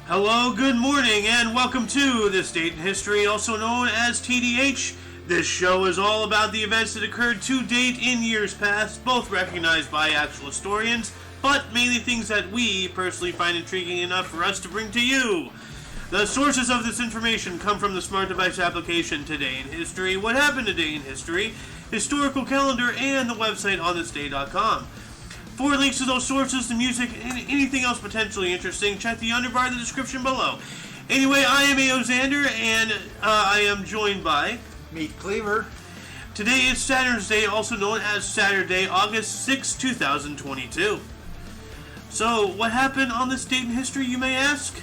Hello, good morning, and welcome to This Date in History, also known as TDH. This show is all about the events that occurred to date in years past, both recognized by actual historians, but mainly things that we personally find intriguing enough for us to bring to you. The sources of this information come from the smart device application Today in History, What Happened Today in History, Historical Calendar, and the website onthisday.com. For links to those sources, the music, and anything else potentially interesting, check the underbar in the description below. Anyway, I am A.O. Xander, and I am joined by... Meet Cleaver. Today is Saturn's Day, also known as Saturday, August 6, 2022. So, what happened on this date in history, you may ask?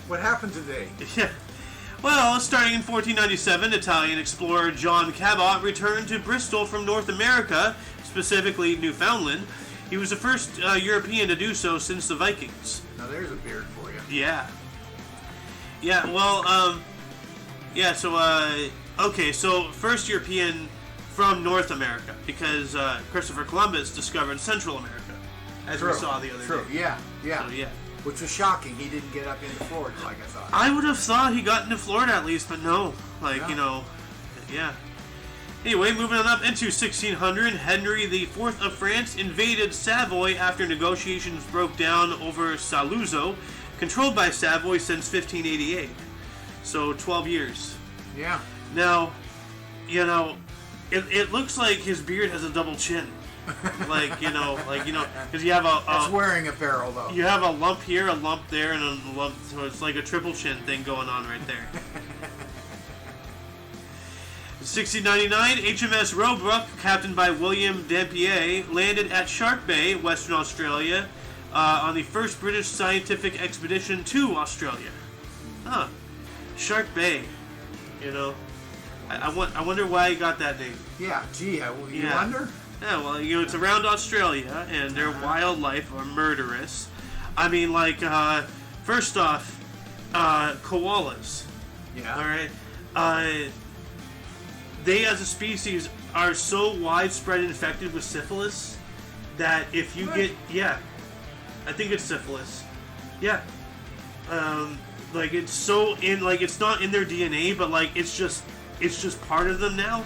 What happened today? Yeah. Well, starting in 1497, Italian explorer John Cabot returned to Bristol from North America, specifically Newfoundland. He was the first European to do so since the Vikings. Now there's a beard for you. Yeah. Yeah, well, okay, so first European from North America, because Christopher Columbus discovered Central America, as we saw the other day. Yeah. So, yeah. Which was shocking. He didn't get up into Florida like I thought. I would have thought he got into Florida at least, but no. Yeah. Anyway, moving on up into 1600, Henry IV of France invaded Savoy after negotiations broke down over Saluzzo, controlled by Savoy since 1588. So, 12 years. Yeah. Now, it looks like his beard has a double chin. Because you have a... That's wearing apparel, though. You have a lump here, a lump there, and a lump... So it's like a triple chin thing going on right there. 1699, HMS Roebuck, captained by William Dampier, landed at Shark Bay, Western Australia, on the first British scientific expedition to Australia. Huh. Shark Bay. I wonder why he got that name. Yeah, gee, you wonder? Yeah, well, it's around Australia, and their wildlife are murderous. I mean, first off, koalas. Yeah. Alright? They, as a species, are so widespread infected with syphilis that if you get... Yeah. I think it's syphilis. Yeah. It's so in... it's not in their DNA, but, it's just part of them now.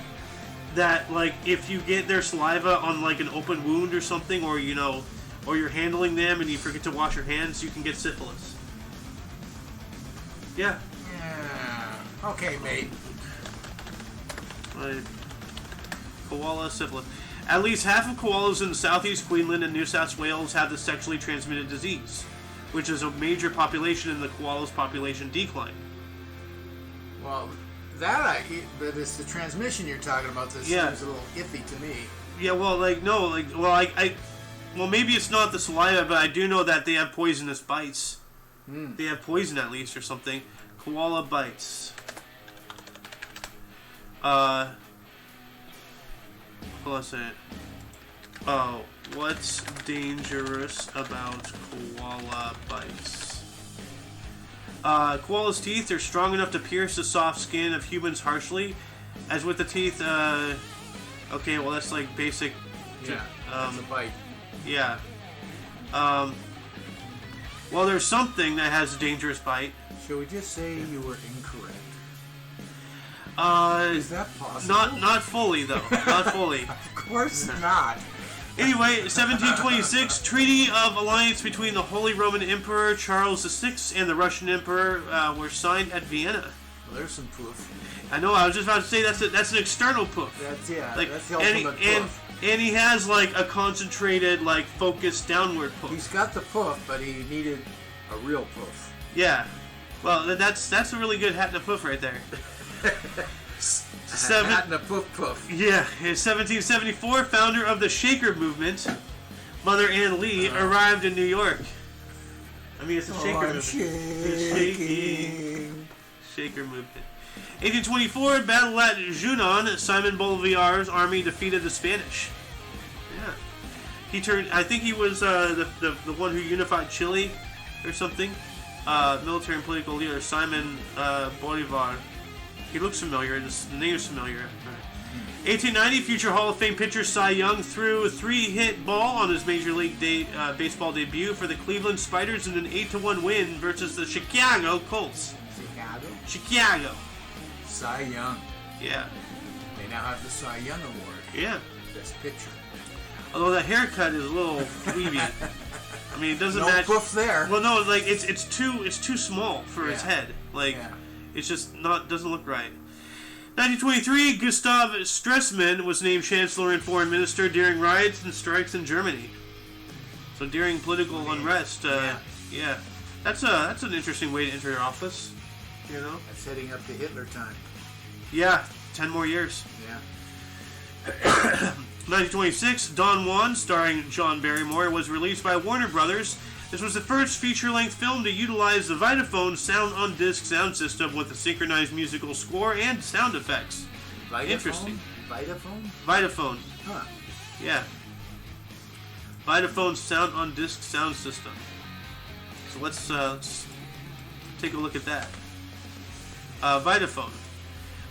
That, if you get their saliva on, an open wound or something, or, or you're handling them and you forget to wash your hands, you can get syphilis. Yeah. Yeah. Okay, mate. Koala syphilis. At least half of koalas in southeast Queensland and New South Wales have the sexually transmitted disease, which is a major population in the koala's population decline. Well, but it's the transmission you're talking about that seems a little iffy to me. Yeah, well, maybe it's not the saliva, but I do know that they have poisonous bites. They have poison at least or something. Koala bites. What's it? Oh, what's dangerous about koala bites? Koala's teeth are strong enough to pierce the soft skin of humans harshly, as with the teeth, okay, well that's basic... Yeah, that's a bite. Yeah. Well, there's something that has a dangerous bite. Shall we just say you were incorrect? Is that possible? Not fully, though. Not fully. Of course not. Anyway, 1726, Treaty of Alliance between the Holy Roman Emperor Charles VI and the Russian Emperor were signed at Vienna. Well, there's some proof. I know, I was just about to say that's an external poof. That's the ultimate poof. And he has, a concentrated, focused downward poof. He's got the poof, but he needed a real poof. Yeah. Well, that's a really good hat and a poof right there. Hat and a poof. Yeah, in 1774, founder of the Shaker movement, Mother Ann Lee, arrived in New York. I mean, it's a Shaker movement. Shaking. Shaker movement. 1824, battle at Junon, Simon Bolivar's army defeated the Spanish. Yeah. I think he was the one who unified Chile or something. Military and political leader, Simon Bolivar. He looks familiar. The name is familiar. 1890, future Hall of Fame pitcher Cy Young threw a 3-hit ball on his Major League Baseball debut for the Cleveland Spiders in an 8-1 win versus the Chicago Colts. Chicago. Cy Young. Yeah. They now have the Cy Young Award. Yeah. Best pitcher. Although that haircut is a little weavy. I mean, it doesn't match. No poof there. Well, no, like it's too small for his head. Like it's just doesn't look right. 1923, Gustav Stresemann was named Chancellor and Foreign Minister during riots and strikes in Germany. So during political unrest, yeah, that's an interesting way to enter your office. You know, that's heading up to Hitler time. Yeah, 10 more years. Yeah. 1926, Don Juan, starring John Barrymore, was released by Warner Brothers. This was the first feature-length film to utilize the Vitaphone sound-on-disc sound system with a synchronized musical score and sound effects. Vitaphone? Interesting. Vitaphone? Vitaphone. Huh. Yeah. Vitaphone sound-on-disc sound system. So let's take a look at that. Vitaphone.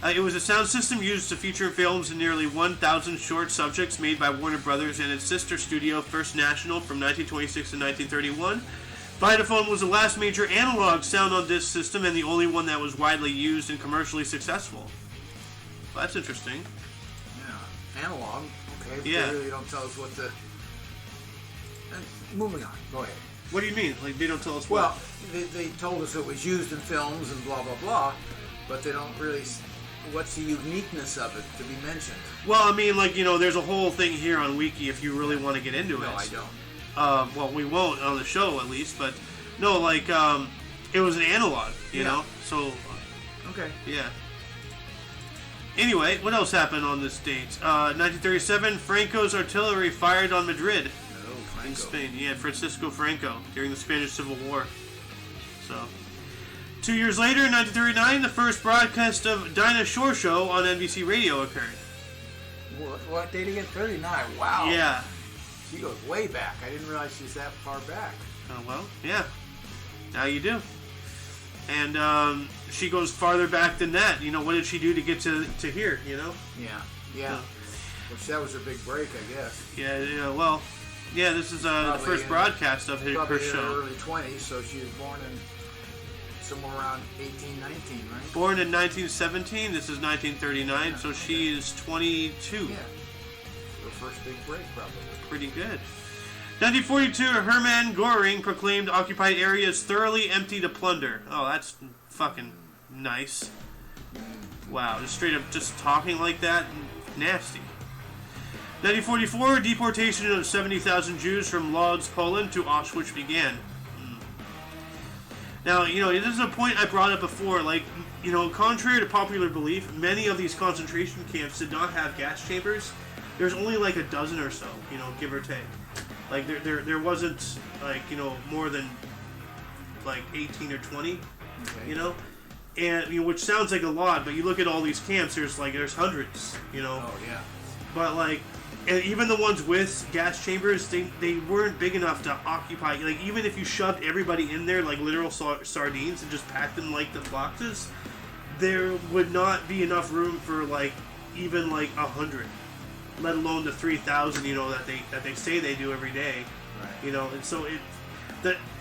It was a sound system used to feature films in nearly 1,000 short subjects made by Warner Brothers and its sister studio, First National, from 1926 to 1931. Vitaphone was the last major analog sound-on-disc system and the only one that was widely used and commercially successful. Well, that's interesting. Yeah, analog. Okay. Yeah. They really don't tell us what the. Moving on. Go ahead. What do you mean? Like they don't tell us what? Well, they told us it was used in films and blah blah blah, but they don't really. What's the uniqueness of it to be mentioned? Well, I mean, like, you know, there's a whole thing here on Wiki if you really want to get into it. No, I don't. Well, we won't on the show, at least, but no, like, it was an analog, you know? So, okay. Yeah. Anyway, what else happened on this date? 1937, Franco's artillery fired on Madrid. Oh, Franco. In Spain. Yeah, Francisco Franco, during the Spanish Civil War. So... 2 years later, in 1939, the first broadcast of Dinah Shore Show on NBC Radio occurred. What date again? 39. Wow. Yeah. She goes way back. I didn't realize she's that far back. Well, yeah. Now you do. And she goes farther back than that. You know, what did she do to get to here, you know? Yeah. Which that was her big break, I guess. Yeah, well, yeah, this is the first broadcast of her show. Probably in her early 20s, so she was born in... somewhere around 1819, right? Born in 1917. This is 1939, so she is 22. Yeah. Her first big break, probably. Pretty good. 1942, Hermann Göring proclaimed occupied areas thoroughly empty to plunder. Oh, that's fucking nice. Wow, just straight up just talking like that, nasty. 1944, deportation of 70,000 Jews from Lodz, Poland to Auschwitz began. Now, you know, this is a point I brought up before. Like, you know, contrary to popular belief, many of these concentration camps did not have gas chambers. There's only like a dozen or so, you know, give or take. Like, there wasn't, like, you know, more than, like, 18 or 20, you know? And, you know, which sounds like a lot, but you look at all these camps, there's hundreds, you know? Oh, yeah. But, like, and even the ones with gas chambers, they weren't big enough to occupy. Like, even if you shoved everybody in there like literal sardines and just packed them like the boxes, there would not be enough room for like even like 100, let alone the 3,000. You know that they say they do every day. Right. You know, and so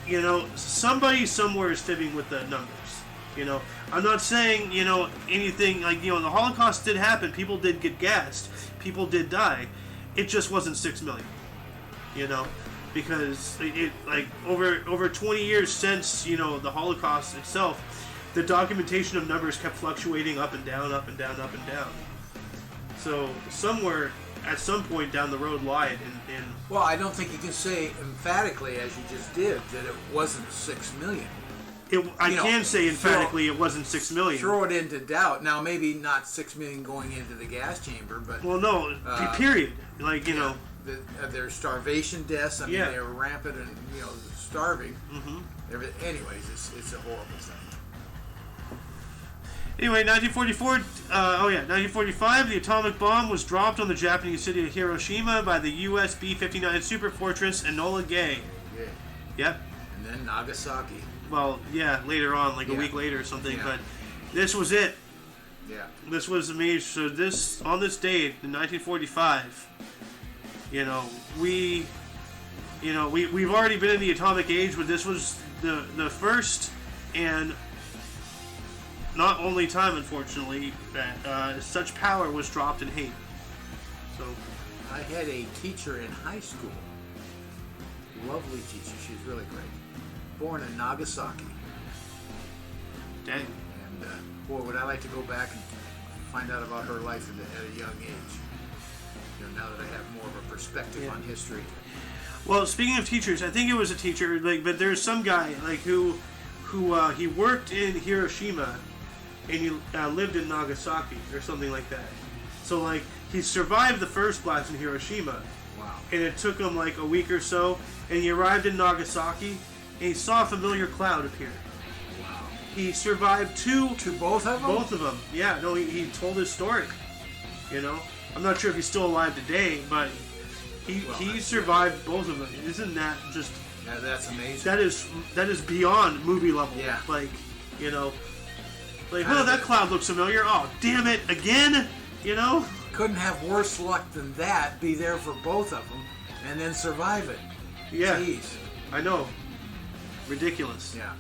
you know, somebody somewhere is fibbing with the numbers. You know, I'm not saying, you know, anything like, you know, the Holocaust did happen. People did get gassed. People did die. It just wasn't 6 million, you know, because it like over 20 years since, you know, the Holocaust itself, the documentation of numbers kept fluctuating up and down, up and down, up and down. So somewhere at some point down the road lied in well, I don't think you can say emphatically, as you just did, that it wasn't 6 million. I can say emphatically it wasn't 6 million. Throw it into doubt. Now, maybe not 6 million going into the gas chamber, but... Well, no, period. Like, you know... There's starvation deaths. I mean, they were rampant and, you know, starving. Mm-hmm. Anyways, it's a horrible thing. Anyway, 1945, the atomic bomb was dropped on the Japanese city of Hiroshima by the U.S. B-59 Superfortress Enola Gay. Yeah. Yep. And then Nagasaki. Well, yeah, later on, like a week later or something, but this was it. Yeah. This was amazing. So on this date in 1945, we've already been in the atomic age, but this was the first and not only time, unfortunately, that such power was dropped in hate. So I had a teacher in high school, lovely teacher. She was really great. Born in Nagasaki. Dang. And boy, would I like to go back and find out about her life at a young age. Now that I have more of a perspective on history. Well, speaking of teachers, I think it was a teacher, but there's some guy who he worked in Hiroshima and he lived in Nagasaki or something like that. So he survived the first blast in Hiroshima. Wow. And it took him a week or so, and he arrived in Nagasaki and he saw a familiar cloud appear. Wow. He survived two. To both of them? Both of them. Yeah. No, he told his story. I'm not sure if he's still alive today, but he survived both of them. Isn't that just? Yeah, that's amazing. That is beyond movie level. Yeah. Oh, that cloud looks familiar. Oh, damn it, again. Couldn't have worse luck than that. Be there for both of them, and then survive it. Yeah. Jeez. I know. Ridiculous. Yeah.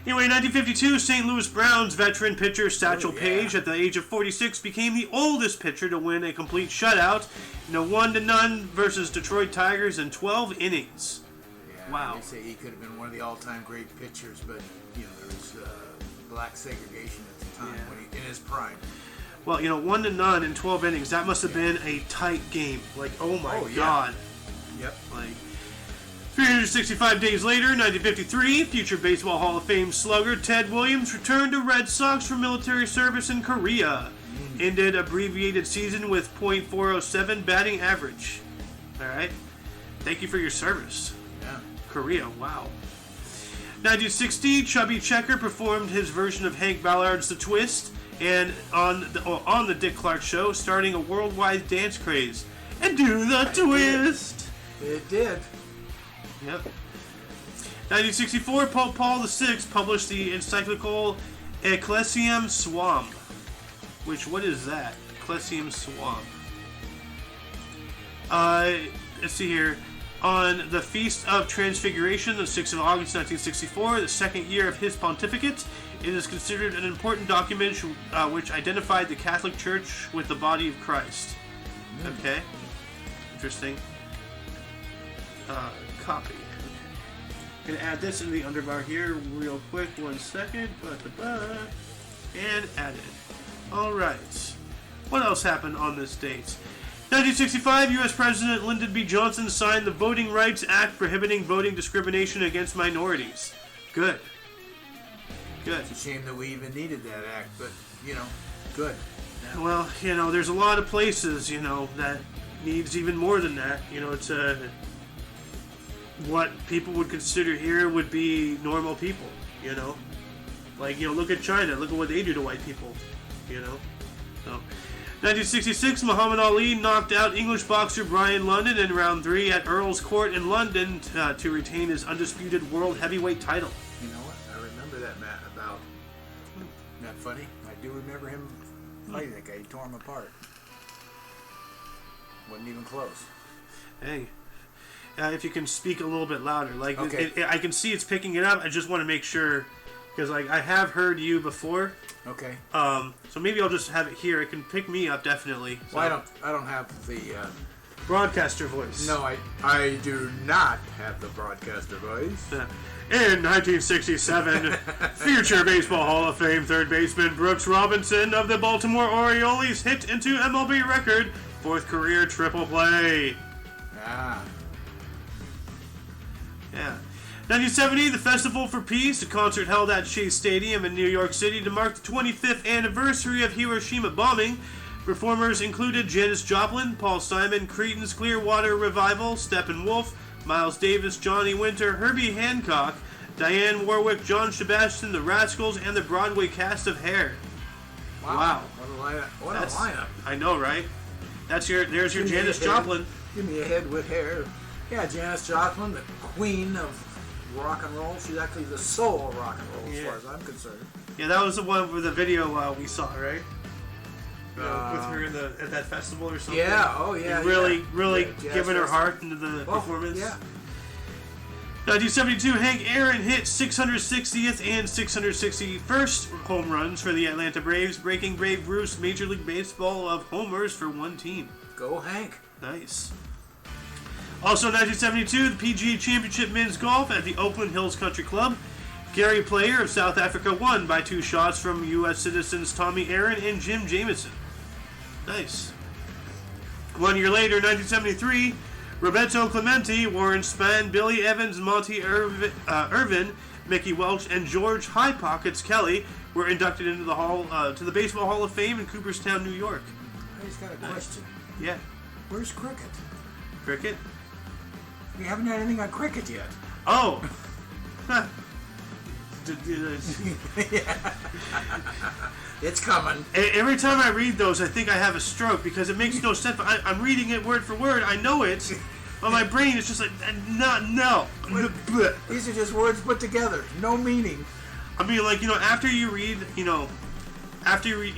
Anyway, 1952, St. Louis Browns veteran pitcher Satchel Paige, at the age of 46, became the oldest pitcher to win a complete shutout in a 1-0 versus Detroit Tigers in 12 innings. Yeah, wow. They say he could have been one of the all-time great pitchers, but there was black segregation at the time when in his prime. Well, 1-0 in 12 innings, that must have been a tight game. Oh my God. Yep. 365 days later, 1953, future Baseball Hall of Fame slugger Ted Williams returned to Red Sox for military service in Korea. Ended abbreviated season with .407 batting average. All right. Thank you for your service. Yeah. Korea, wow. 1960, Chubby Checker performed his version of Hank Ballard's The Twist and on the Dick Clark Show, starting a worldwide dance craze. And do the twist. It did. Yep. 1964, Pope Paul VI published the encyclical Ecclesiam Suam. What is that? Ecclesiam Suam. Let's see here. On the Feast of Transfiguration, the 6th of August 1964, the second year of his pontificate, it is considered an important document which identified the Catholic Church with the body of Christ. Okay. Interesting. Copy. Gonna add this in the underbar here real quick. 1 second. And add it. Alright. What else happened on this date? 1965, U.S. President Lyndon B. Johnson signed the Voting Rights Act prohibiting voting discrimination against minorities. Good. It's a shame that we even needed that act, but, good. Yeah. Well, there's a lot of places, that needs even more than that. It's what people would consider here would be normal people, look at China, look at what they do to white people, So, 1966, Muhammad Ali knocked out English boxer Brian London in round 3 at Earl's Court in London to retain his undisputed world heavyweight title. You know what? I remember that, Matt, about... Isn't that funny? I do remember him fighting that guy. He tore him apart. Wasn't even close. Hey. If you can speak a little bit louder. Okay. I can see it's picking it up. I just want to make sure... Because, I have heard you before. Okay. So maybe I'll just have it here. It can pick me up, definitely. So. Well, I don't have the... broadcaster voice. No, I do not have the broadcaster voice. In 1967, future Baseball Hall of Fame third baseman Brooks Robinson of the Baltimore Orioles hit into MLB record 4th career triple play. Ah. Yeah. 1970, the Festival for Peace, a concert held at Shea Stadium in New York City to mark the 25th anniversary of Hiroshima bombing. Performers included Janis Joplin, Paul Simon, Creedence Clearwater Revival, Steppenwolf, Miles Davis, Johnny Winter, Herbie Hancock, Diane Warwick, John Sebastian, the Rascals, and the Broadway cast of Hair. Wow. What a lineup. I know, right? There's your Janis Joplin. Give me a head with hair. Yeah, Janis Joplin, the queen of rock and roll. She's actually the soul of rock and roll, as Yeah. far as I'm concerned. Yeah, that was the one with the video we saw, right? With her at that festival or something. Yeah, oh yeah. And really Yeah, giving her jazz heart into the Oh, performance. yeah. 1972, Hank Aaron hit 660th and 661st home runs for the Atlanta Braves, breaking Babe Ruth's Major League Baseball of homers for one team. Go Hank. Nice. Also, 1972, the PGA Championship Men's Golf at the Oakland Hills Country Club. Gary Player of South Africa won by 2 shots from U.S. citizens Tommy Aaron and Jim Jamison. Nice. 1 year later, 1973, Roberto Clemente, Warren Spahn, Billy Evans, Monty Irvin, Mickey Welch, and George High Pockets Kelly were inducted into the to the Baseball Hall of Fame in Cooperstown, New York. I just got a question. Yeah. Where's cricket? Cricket? We haven't had anything on cricket yet. Oh. Huh. It's coming. Every time I read those, I think I have a stroke because it makes no sense. I'm reading it word for word. I know it, but my brain is just like, no. These are just words put together. No meaning. I mean, like, after you read, you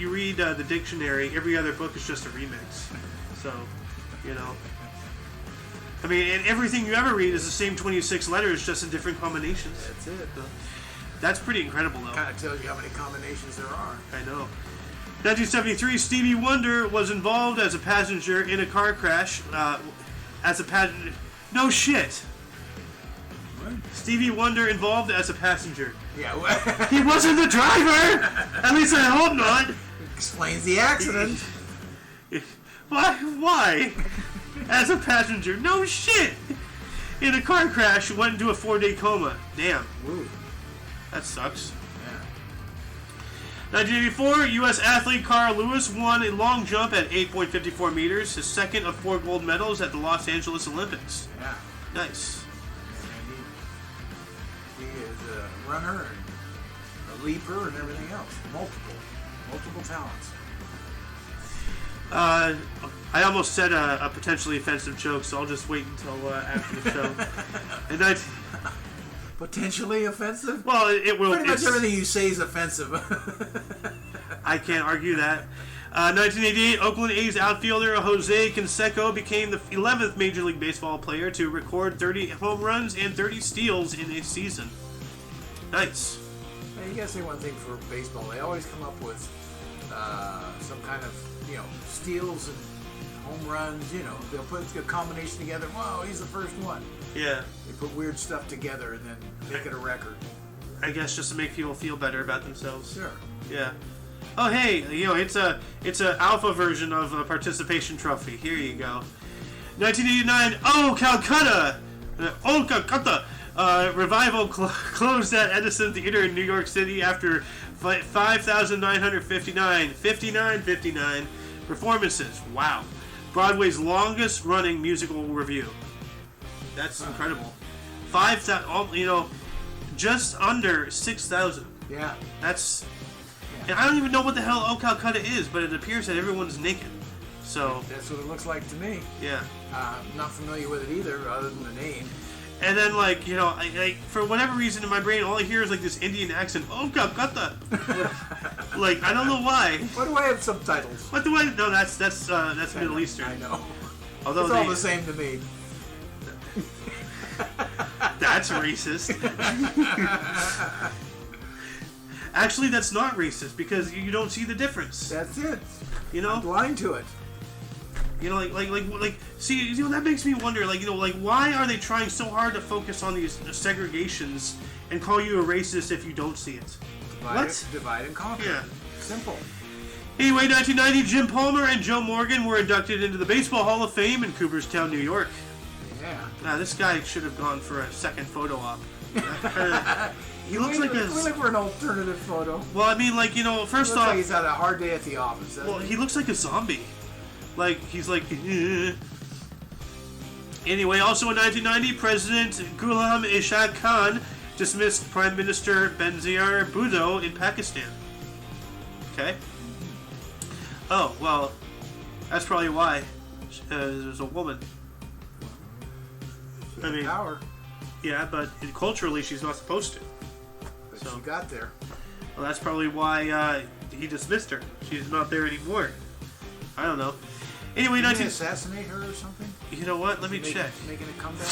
read the dictionary, every other book is just a remix. So, I mean, and everything you ever read is the same 26 letters, just in different combinations. That's it. So, that's pretty incredible, though. Kind of tells you how many combinations there are. I know. 1973, Stevie Wonder was involved as a passenger in a car crash. No shit. What? Stevie Wonder involved as a passenger. Yeah. He wasn't the driver! At least I hope not. Explains the accident. Why? As a passenger. No shit! In a car crash, went into a 4-day coma. Damn. Ooh. That sucks. Yeah. 1984, U.S. athlete Carl Lewis won a long jump at 8.54 meters, his second of 4 gold medals at the Los Angeles Olympics. Yeah. Nice. He is a runner and a leaper and everything else. Multiple talents. I almost said a potentially offensive joke, so I'll just wait until after the show. And Potentially offensive? well, it will. Pretty much everything you say is offensive. I can't argue that. 1988, Oakland A's outfielder Jose Canseco became the 11th Major League Baseball player to record 30 home runs and 30 steals in a season. Nice. Now, you gotta say one thing for baseball. They always come up with some kind of, steals and home runs. They'll put a combination together. Wow, he's the first one. Yeah. They put weird stuff together and then make it a record. I guess just to make people feel better about themselves. Sure. Yeah. Oh hey, it's a alpha version of a participation trophy. Here you go. 1989. Calcutta. Revival closed at Edison Theater in New York City after 5,959 performances. Wow. Broadway's longest running musical review. That's incredible. 5,000, just under 6,000. Yeah. That's... And I don't even know what the hell Calcutta is, but it appears that everyone's naked. So... That's what it looks like to me. Yeah. I'm not familiar with it either, other than the name. And then, I for whatever reason in my brain, all I hear is, this Indian accent. Calcutta! I don't know why. Why do I have subtitles? What do I... No, that's Middle Eastern. I know. Although it's all the same to me. That's racist. Actually, that's not racist because you don't see the difference. That's it. I'm blind to it. See, that makes me wonder, why are they trying so hard to focus on these segregations and call you a racist if you don't see it? Divide and conquer. Yeah. Simple. Anyway, 1990, Jim Palmer and Joe Morgan were inducted into the Baseball Hall of Fame in Cooperstown, New York. Yeah. This guy should have gone for a second photo op. He looks like We look for an alternative photo. Well, I mean, first off... Like he's had a hard day at the office. Well, he looks like a zombie. He's like... Anyway, also in 1990, President Ghulam Ishaq Khan dismissed Prime Minister Benazir Bhutto in Pakistan. Okay. Oh, well, that's probably why. There's a woman. Power. Yeah, but culturally she's not supposed to. But she got there. Well, that's probably why he dismissed her. She's not there anymore. I don't know. Anyway, Did they assassinate her or something? You know what? Let me check. Making a comeback?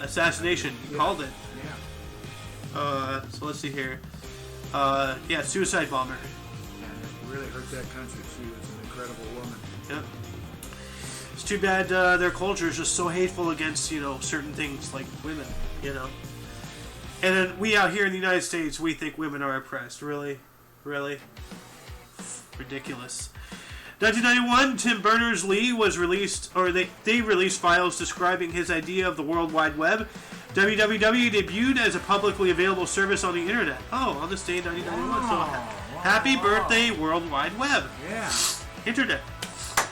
Assassination. Yeah. Called it. Yeah. So let's see here. Yeah, suicide bomber. And it really hurt that country. She was an incredible woman. Yep. It's too bad their culture is just so hateful against, certain things like women, And then we out here in the United States, we think women are oppressed. Really? Really? Ridiculous. 1991, Tim Berners-Lee was released, or they released files describing his idea of the World Wide Web. www debuted as a publicly available service on the internet. Oh, on this day in 1991. So happy birthday, World Wide Web. Yeah. Internet.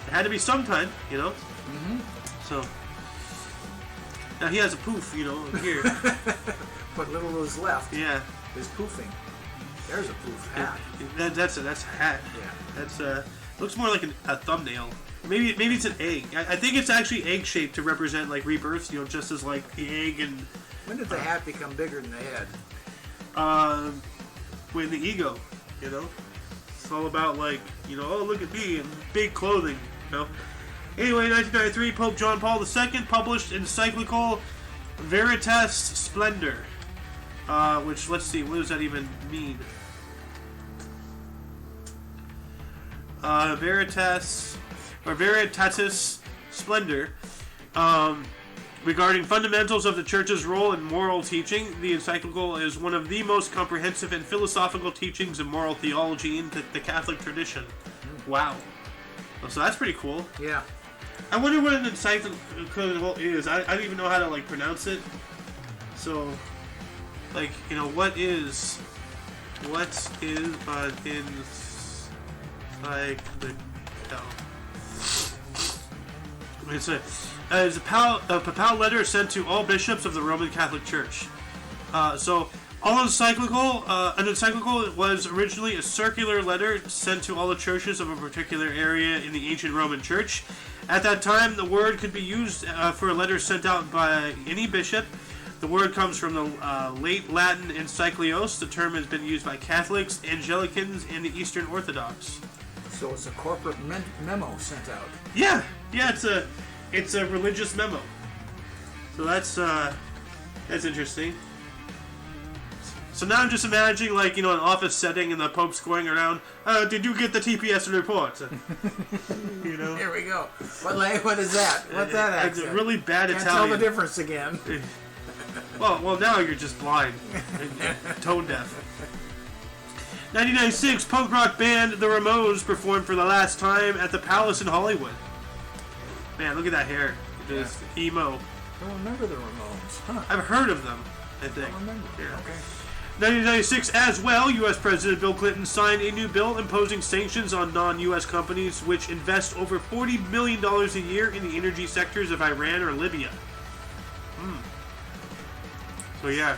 It had to be sometime, Mm-hmm. So now he has a poof, here. What little is left Yeah. is poofing. There's a poof hat. That's a hat. Yeah. That's looks more like a thumbnail. Maybe it's an egg. I think it's actually egg shaped to represent like rebirth. Just as like the egg and. When did the hat become bigger than the head? When the ego, It's all about like oh look at me and big clothing, Anyway, 1993, Pope John Paul II published encyclical Veritas Splendor, which, let's see, what does that even mean? Veritatis Splendor, regarding fundamentals of the Church's role in moral teaching. The encyclical is one of the most comprehensive and philosophical teachings of moral theology in the Catholic tradition. Wow. So that's pretty cool. Yeah. I wonder what an encyclical is. I don't even know how to like pronounce it. So, like, what is an encyclical? It's a papal letter sent to all bishops of the Roman Catholic Church. So, an encyclical was originally a circular letter sent to all the churches of a particular area in the ancient Roman Church. At that time, the word could be used for a letter sent out by any bishop. The word comes from the late Latin encyclios. The term has been used by Catholics, Anglicans, and the Eastern Orthodox. So it's a corporate memo sent out. Yeah, it's a religious memo. So that's interesting. So now I'm just imagining, like, an office setting and the Pope's going around, did you get the TPS report? Here we go. What is that? What's that accent? It's a really bad Can't Italian. tell the difference again. Well, now you're just blind and tone deaf. 1996, punk rock band The Ramones performed for the last time at the Palace in Hollywood. Man, look at that hair. Just emo. I don't remember the Ramones. Huh. I've heard of them, I think. I don't remember. Yeah. Okay. 1996 as well, U.S. President Bill Clinton signed a new bill imposing sanctions on non-U.S. companies which invest over $40 million a year in the energy sectors of Iran or Libya. So yeah,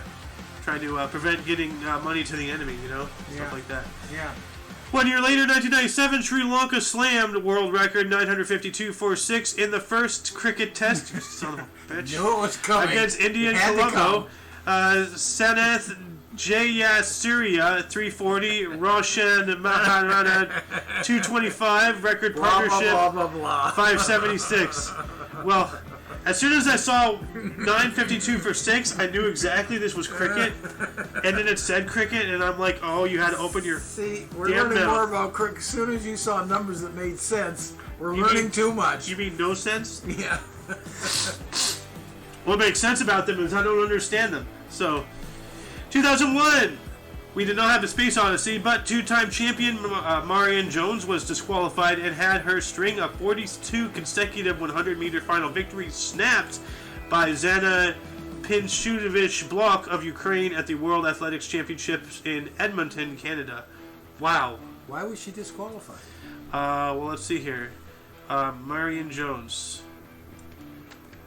trying to prevent getting money to the enemy, stuff like that. Yeah. 1 year later, 1997, Sri Lanka slammed world record 952.46 in the first cricket test. You son of a bitch. Knew it was coming. Against India in Colombo. Sanath Jayasuriya 340, Roshan Maharana 225, record partnership blah, blah, blah, blah. 576. Well, as soon as I saw 952 for 6, I knew exactly this was cricket. And then it said cricket, and I'm like, oh, you had to open your we're damn learning mouth. more about cricket. As soon as you saw numbers that made sense, we're learning too much. You mean no sense? Yeah. What makes sense about them is I don't understand them. So, 2001, we did not have a Space Odyssey, but two-time champion Marion Jones was disqualified and had her string of 42 consecutive 100-meter final victories snapped by Zana Pinchutevich-Block of Ukraine at the World Athletics Championships in Edmonton, Canada. Wow. Why was she disqualified? Well, let's see here. Marion Jones.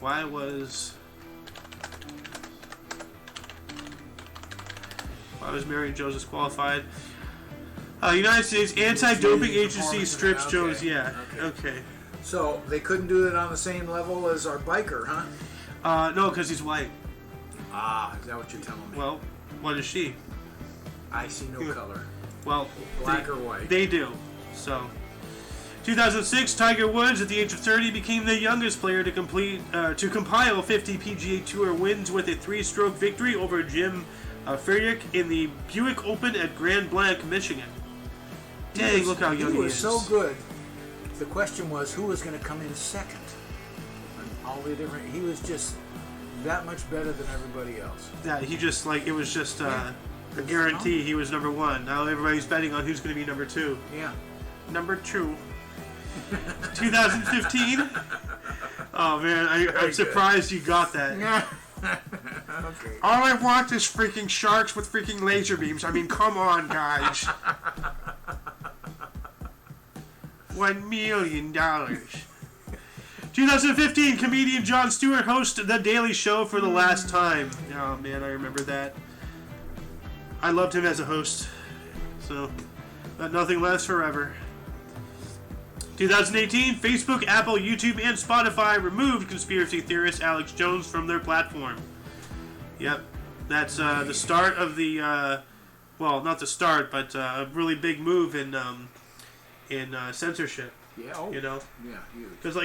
Why was Marion Jones disqualified? United States Anti-Doping Agency strips Jones. Yeah. Okay. So they couldn't do it on the same level as our biker, huh? No, because he's white. Ah, is that what you're telling me? Well, what is she? I see no color. Well, Black or white? They do. So, 2006, Tiger Woods, at the age of 30, became the youngest player to compile 50 PGA Tour wins with a 3-stroke victory over Jim Furyk in the Buick Open at Grand Blanc, Michigan. Dang, look how young he is. He was so good. The question was who was going to come in second. And all the different. He was just that much better than everybody else. Yeah, he just it was just a guarantee he was number one. Now everybody's betting on who's going to be number two. Yeah. Number 2. 2015. Oh man, I'm surprised you got that. Yeah. Okay. All I want is freaking sharks with freaking laser beams. I mean, come on, guys. $1 million. 2015, comedian Jon Stewart hosts The Daily Show for the last time. Oh man, I remember that. I loved him as a host. So, but nothing lasts forever. 2018, Facebook, Apple, YouTube, and Spotify removed conspiracy theorist Alex Jones from their platform. Yep, that's the start of the, well, not the start, but a really big move in censorship. Yeah. Oh, you know. Yeah. Huge. Because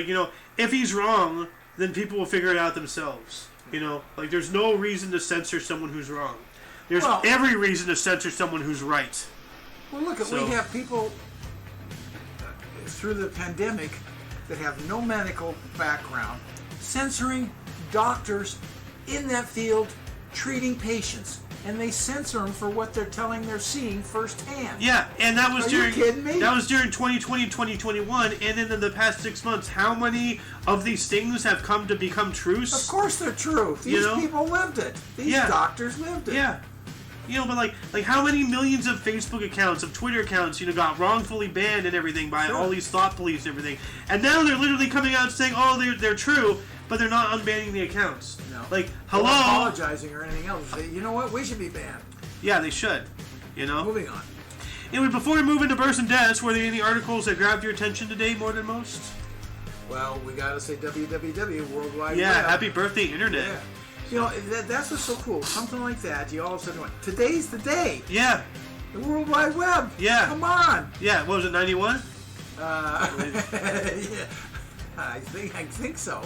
if he's wrong, then people will figure it out themselves. You know, there's no reason to censor someone who's wrong. There's every reason to censor someone who's right. Well, look, we have people through the pandemic that have no medical background censoring doctors in that field treating patients, and they censor them for what they're telling they're seeing firsthand. Yeah, and that was Are you kidding me? That was during 2020 and 2021, and then in the past 6 months, how many of these things have come to become truths? Of course they're true. These people lived it. These doctors lived it. Yeah. But how many millions of Facebook accounts, of Twitter accounts, got wrongfully banned and everything by all these thought police and everything, and now they're literally coming out saying, oh, they're true, but they're not unbanning the accounts. No. Hello? Or apologizing or anything else. You know what? We should be banned. Yeah, they should. Moving on. Anyway, before we move into births and deaths, were there any articles that grabbed your attention today more than most? Well, we gotta say www, World Wide Web. Yeah, happy birthday, Internet. Yeah. That's what's so cool. Something like that, you all of a sudden went, today's the day. Yeah. The World Wide Web. Yeah. Come on. Yeah, what was it, 91? Yeah. I think so.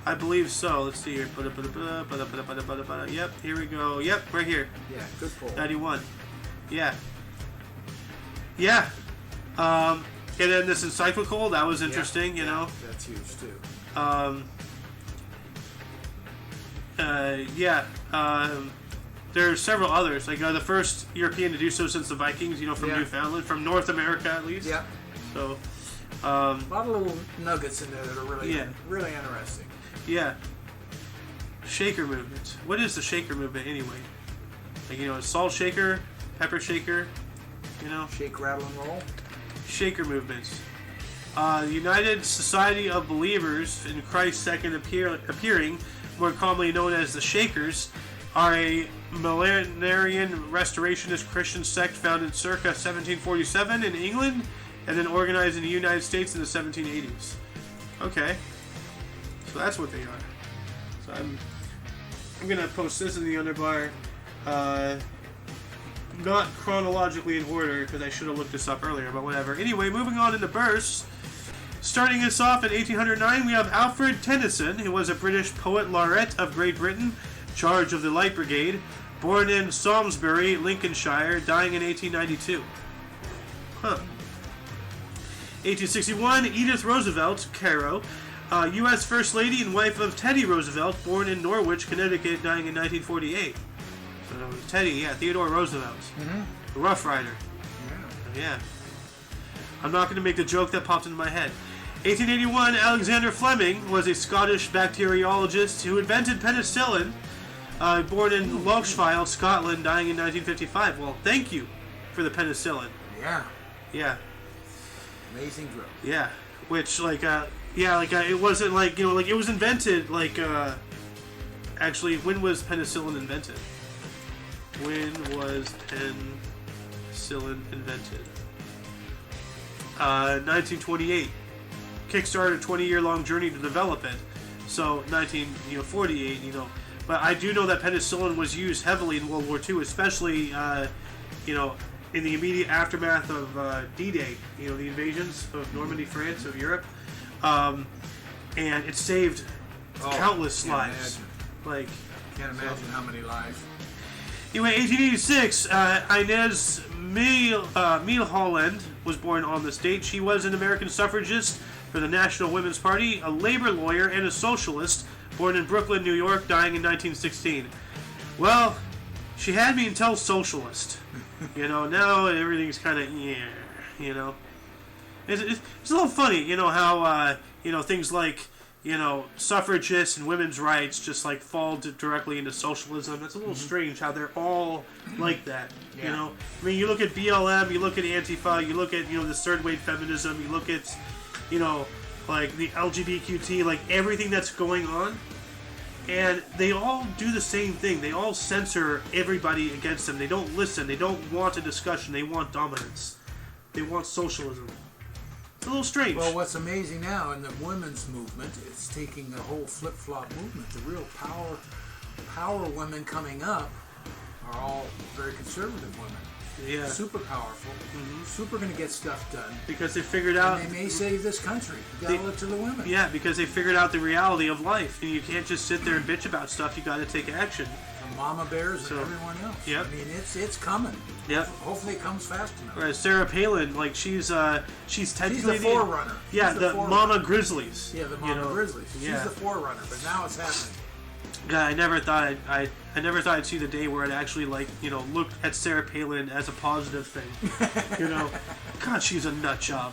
I believe so. Let's see here. Yep, here we go. Yep, right here. Yeah, good pull. 91. Yeah. Yeah. And then this encyclical, that was interesting, you know. That's huge, too. There are several others. The first European to do so since the Vikings, from Newfoundland, from North America at least. Yeah. So, a lot of little nuggets in there that are really interesting. Yeah. Shaker movement. What is the shaker movement anyway? Salt shaker, pepper shaker, Shake, rattle, and roll. Shaker movements. The United Society of Believers in Christ's second appearing, more commonly known as the Shakers, are a millenarian restorationist Christian sect founded circa 1747 in England and then organized in the United States in the 1780s. Okay. So that's what they are. So I'm going to post this in the underbar. Not chronologically in order because I should have looked this up earlier, but whatever. Anyway, moving on into bursts. Starting us off in 1809, we have Alfred Tennyson, who was a British poet laureate of Great Britain, charge of the Light Brigade, born in Salisbury, Lincolnshire, dying in 1892. 1861, Edith Roosevelt, Caro, U.S. First Lady and wife of Teddy Roosevelt, born in Norwich, Connecticut, dying in 1948. So Teddy, Theodore Roosevelt. Mm-hmm. The Rough Rider. Yeah. I'm not going to make the joke that popped into my head. 1881, Alexander Fleming was a Scottish bacteriologist who invented penicillin, born in Lochfile, Scotland, dying in 1955. Well, thank you for the penicillin. Yeah. Yeah. Amazing drug. Yeah. Which, it wasn't it was invented, actually, when was penicillin invented? When was penicillin invented? 1928. Kickstarted a 20-year-long journey to develop it. So 1948, But I do know that penicillin was used heavily in World War II, especially in the immediate aftermath of D-Day. The invasions of Normandy, France, of Europe, and it saved countless lives. Can't imagine how many lives. Anyway, 1886, Inez Milholland was born on this date. She was an American suffragist for the National Women's Party, a labor lawyer, and a socialist, born in Brooklyn, New York, dying in 1916. Well, she had me until socialist. Now everything's kind of, It's a little funny, how, things like, suffragists and women's rights just fall directly into socialism. It's a little strange how they're all like that. Yeah. You look at BLM, you look at Antifa, you look at the third wave feminism, you look at the LGBTQT, everything that's going on, and they all do the same thing. They all censor everybody against them. They don't listen. They don't want a discussion. They want dominance. They want socialism. A little strange. Well, what's amazing now in the women's movement, it's taking the whole flip-flop movement. The real power women coming up are all very conservative women. Yeah. Super powerful. Mm-hmm. Super going to get stuff done. Because they figured out... And they may save this country. You got to look to the women. Yeah, because they figured out the reality of life. And you can't just sit there and bitch about stuff. You got to take action. The mama bears and everyone else. Yep. It's coming. Yep. Hopefully it comes fast enough. Right, Sarah Palin, she's technically she's the forerunner. Yeah, the Mama Grizzlies. Yeah, the Mama Grizzlies. She's the forerunner, but now it's happening. God, I never thought I'd see the day where I'd actually look at Sarah Palin as a positive thing. God, she's a nut job.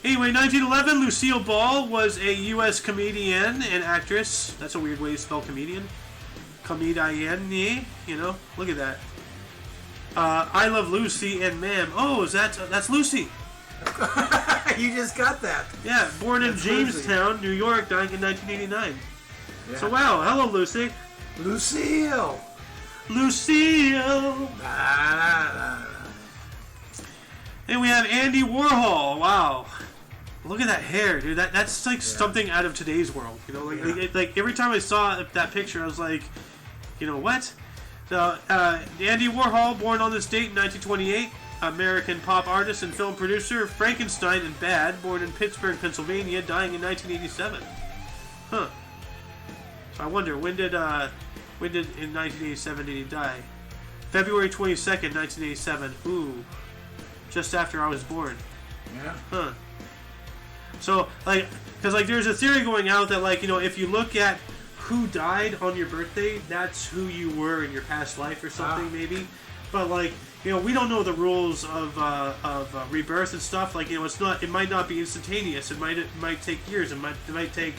Anyway, 1911, Lucille Ball was a U.S. comedian and actress. That's a weird way to spell comedian. Comedienne, look at that. I Love Lucy and Ma'am. Oh, that's Lucy. You just got that. Yeah, born in Jamestown, New York, dying in 1989. Yeah. So wow, hello Lucy. Lucille. And we have Andy Warhol. Wow, look at that hair, dude. That's something out of today's world. Every time I saw that picture, I was like, what? So Andy Warhol, born on this date in 1928. American pop artist and film producer. Frankenstein and Bad, born in Pittsburgh, Pennsylvania, dying in 1987. Huh. So I wonder, when did in 1987 did he die? February 22nd, 1987. Ooh. Just after I was born. Yeah. Huh. So, because there's a theory going out that, if you look at who died on your birthday, that's who you were in your past life or something, maybe. But, we don't know the rules of rebirth and stuff. It might not be instantaneous. It might take years. It might take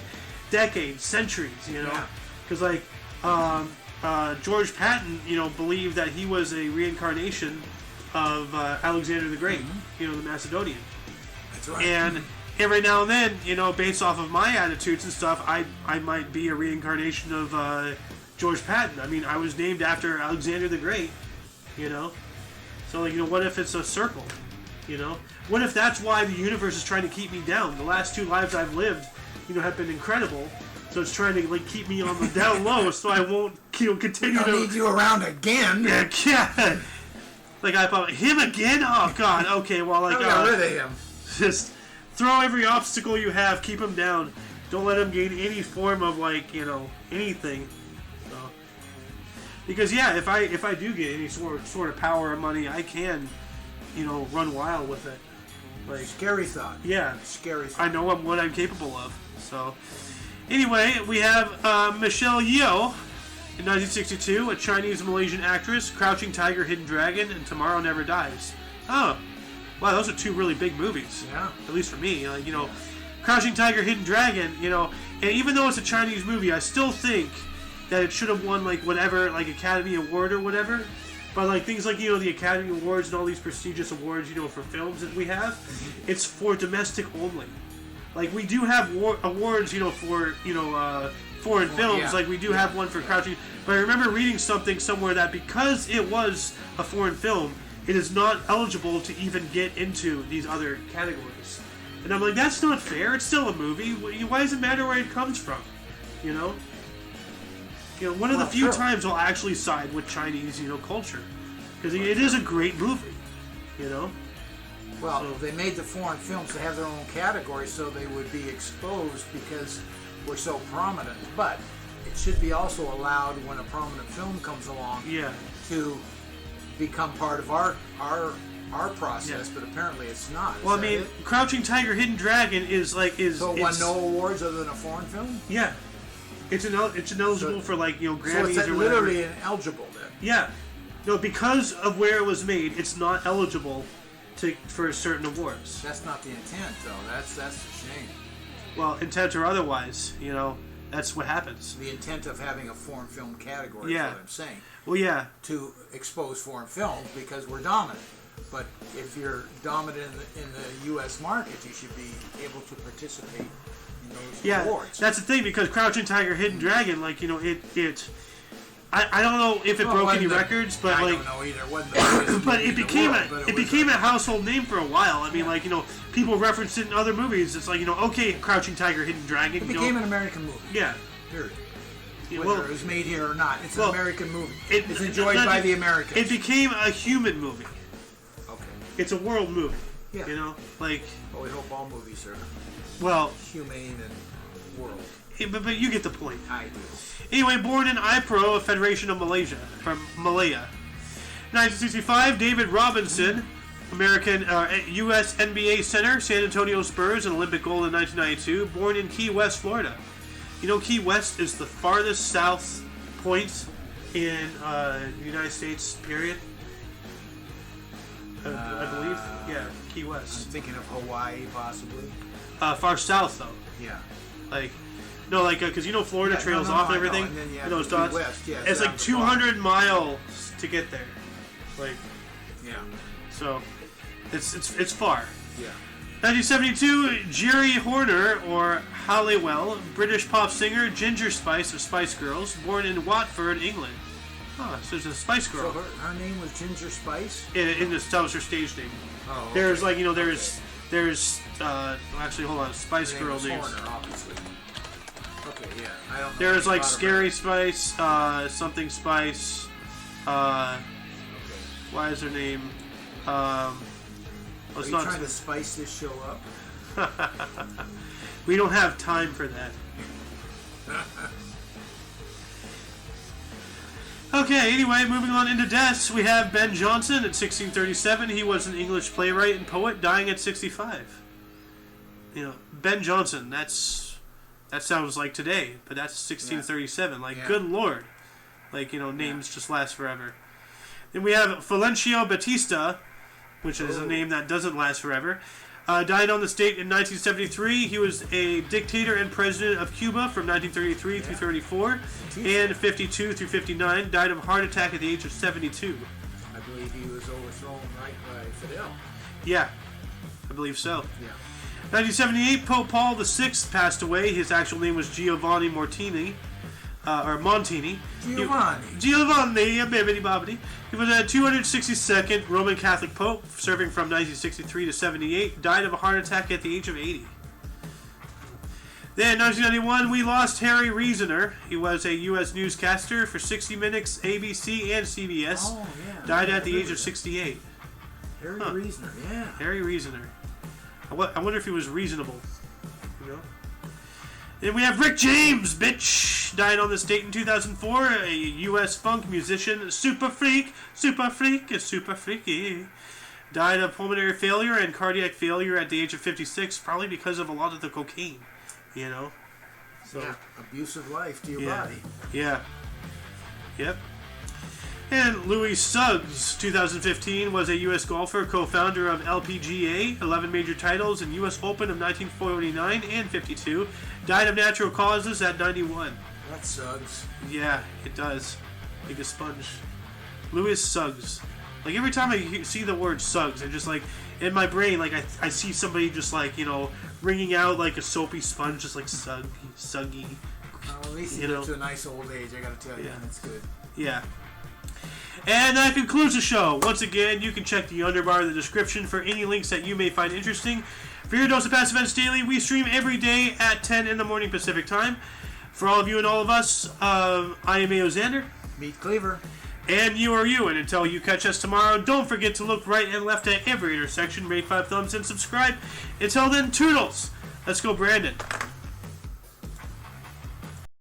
decades, centuries, because George Patton, believed that he was a reincarnation of Alexander the Great, the Macedonian. That's right. And every now and then, based off of my attitudes and stuff, I might be a reincarnation of George Patton. I mean, I was named after Alexander the Great, So, what if it's a circle, What if that's why the universe is trying to keep me down? The last 2 lives I've lived, have been incredible. So it's trying to keep me on the down low, so I won't continue to need you around again. Yeah. I thought him again. Oh God. Okay. Well, I got rid of him. Just throw every obstacle you have. Keep him down. Don't let him gain any form of anything. So, because if I do get any sort of power or money, I can, run wild with it. Scary thought. Yeah. Scary thought. I know what I'm capable of. So. Anyway, we have Michelle Yeoh in 1962, a Chinese-Malaysian actress, Crouching Tiger, Hidden Dragon, and Tomorrow Never Dies. Oh, wow, those are 2 really big movies. Yeah. At least for me, Crouching Tiger, Hidden Dragon, and even though it's a Chinese movie, I still think that it should have won whatever, Academy Award or whatever. But things the Academy Awards and all these prestigious awards, for films that we have, it's for domestic only. We do have awards, for, foreign films. Yeah. We do have one for Crouching. But I remember reading something somewhere that because it was a foreign film, it is not eligible to even get into these other categories. And I'm like, that's not fair. It's still a movie. Why does it matter where it comes from? You know? One of the few sure. times I'll actually side with Chinese, culture. Because it is a great movie, Well, they made the foreign films to have their own category so they would be exposed because we're so prominent. But it should be also allowed when a prominent film comes along to become part of our process, but apparently it's not. Well, I mean, Crouching Tiger, Hidden Dragon is So it won no awards other than a foreign film? Yeah. It's ineligible for Grammys so it's or whatever. literally ineligible then? Yeah. No, because of where it was made, it's not eligible for certain awards. That's not the intent, though. That's a shame. Well, intent or otherwise, that's what happens. The intent of having a foreign film category is what I'm saying. Well, yeah. To expose foreign films because we're dominant. But if you're dominant in the U.S. market, you should be able to participate in those awards. That's the thing, because Crouching Tiger, Hidden Dragon, I don't know if it broke any records, but I don't know either. It wasn't but it became a household name for a while. I mean, people referenced it in other movies. It's okay, Crouching Tiger, Hidden Dragon. It became an American movie. Yeah. Period. Whether it was made here or not, it's an American movie. It's enjoyed by the Americans. It became a human movie. Okay. It's a world movie. Yeah. Well, we hope all movies are humane and world. But you get the point. I do. Anyway, born in Ipro, a federation of Malaysia, from Malaya. 1965, David Robinson, American U.S. NBA center, San Antonio Spurs, and Olympic gold in 1992, born in Key West, Florida. Key West is the farthest south point in the United States, period. I believe. Yeah, Key West. I'm thinking of Hawaii, possibly. Far south, though. Yeah. Because Florida trails off and everything. And then you have those dots. West, it's 200 miles to get there. So, it's far. Yeah. 1972, Jerry Horner, or Halliwell, British pop singer, Ginger Spice of Spice Girls, born in Watford, England. Oh, so it's a Spice Girl. So her name was Ginger Spice? That was her stage name. Oh, okay. There's actually, hold on, Spice Girl names. Horner, obviously. Okay, yeah. I don't know. There's Scary Spice, something Spice. Why is her name? Are you trying to spice this show up? We don't have time for that. Okay, anyway, moving on into deaths, we have Ben Jonson at 1637. He was an English playwright and poet, dying at 65. Ben Jonson, that sounds like today, but that's 1637. Good lord. Names just last forever. Then we have Fulgencio Batista, which is a name that doesn't last forever. Died on this date in 1973. He was a dictator and president of Cuba from 1933 through 34 and 52 through 59. Died of a heart attack at the age of 72. I believe he was overthrown right by Fidel. Yeah, I believe so. Yeah. 1978, Pope Paul VI passed away. His actual name was Giovanni Montini. Giovanni, bibbidi bobbidi. He was a 262nd Roman Catholic Pope, serving from 1963 to 78. Died of a heart attack at the age of 80. Then, in 1991, we lost Harry Reasoner. He was a U.S. newscaster for 60 Minutes, ABC, and CBS. Oh, yeah. Died at the age of 68. Harry Reasoner, yeah. Harry Reasoner. I wonder if he was reasonable. Then we have Rick James, bitch! Died on this date in 2004. A U.S. funk musician, super freaky. Died of pulmonary failure and cardiac failure at the age of 56, probably because of a lot of the cocaine, So, yeah, abusive life to your body. Yeah. Yep. And Louis Suggs, 2015, was a U.S. golfer, co-founder of LPGA, 11 major titles, and U.S. Open of 1949 and 52. Died of natural causes at 91. That Suggs. Yeah, it does. Like a sponge. Louis Suggs. Every time I see the word Suggs, I just in my brain, I see somebody just wringing out a soapy sponge, just suggy. At least he lived to a nice old age, I gotta tell you. Yeah. That's good. Yeah. And that concludes the show. Once again, you can check the underbar in the description for any links that you may find interesting. For your dose of past events daily, we stream every day at 10 in the morning Pacific time. For all of you and all of us, I am A.O. Xander. Meet Cleaver. And you are you. And until you catch us tomorrow, don't forget to look right and left at every intersection, rate 5 thumbs, and subscribe. Until then, toodles. Let's go, Brandon.